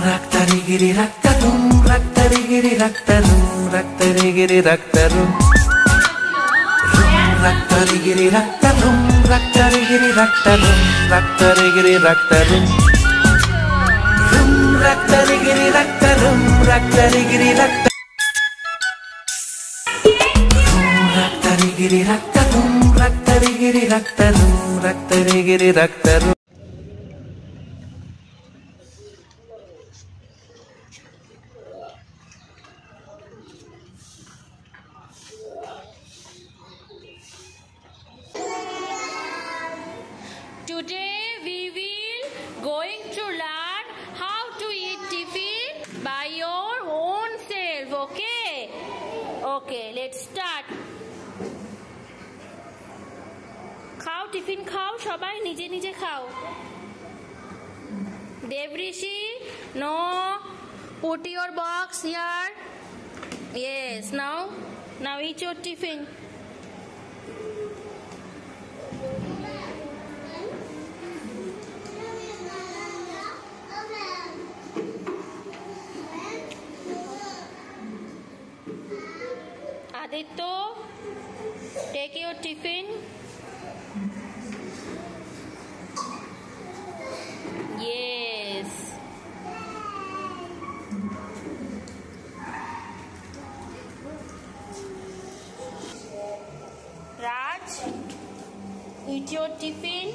Raktarigiri raktarum, raktarigiri raktarum, raktarigiri raktarum. Raktarigiri raktarum, raktarigiri raktarum, raktarigiri raktarum. Raktarigiri raktarum, raktarigiri raktarum. Raktarigiri raktarum, raktarigiri raktarum, raktarigiri raktarum. Today we will going to learn how to eat tiffin by your own self. Okay, let's start. খাও tiffin খাও সবাই নিজে নিজে খাও Devrishi, no, put your box here. Yes, now eat your tiffin. Aditya, take your tiffin. Yes. Raj, eat your tiffin.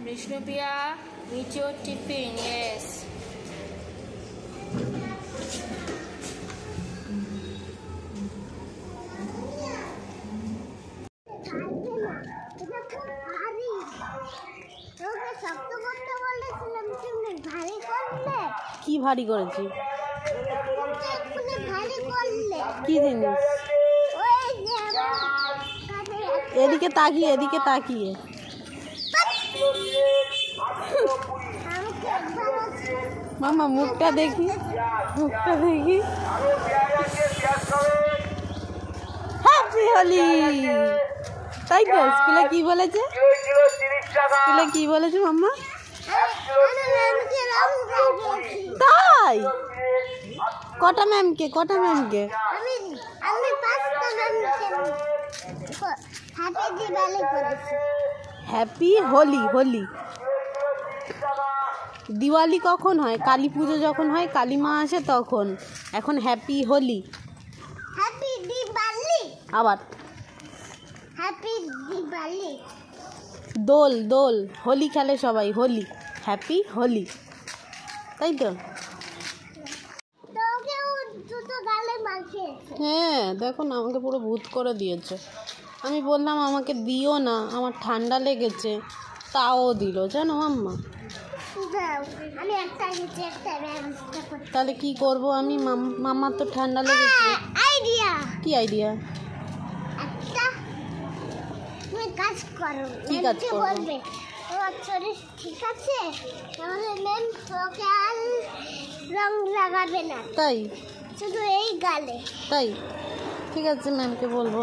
Vishnupriya, eat your tiffin. Yes. কি ভারী করেছি কি জিনিস এদিকে তাকিয়ে মামা মুখটা দেখি হ্যাপি হোলি তাই তো স্কুলে কি বলেছে মাম্মা তাই কটা ম্যামকে হ্যাপি হোলি দিওয়ালি কখন হয় কালী পুজো যখন হয় কালী মা আসে তখন এখন হ্যাপি হোলি আবার হ্যাপি দিওয়ালি দোল হোলি খেলে সবাই হোলি হ্যাপি হোলি তাই তো হ্যাঁ দেখো না আমাকে পুরো ভূত করে দিয়েছে আমি বললাম আমাকে দিও না আমার ঠান্ডা লেগেছে তাও দিল জানো আম্মা তাহলে কি করব আমি মামার তো ঠান্ডা লেগেছে কি আইডিয়া কাজ করো কি কাজ করবে ঠিক আছে তাহলে ম্যাম তোকে আর রং লাগাবে না তাই শুধু এই গালে তাই ঠিক আছে ম্যামকে বলবো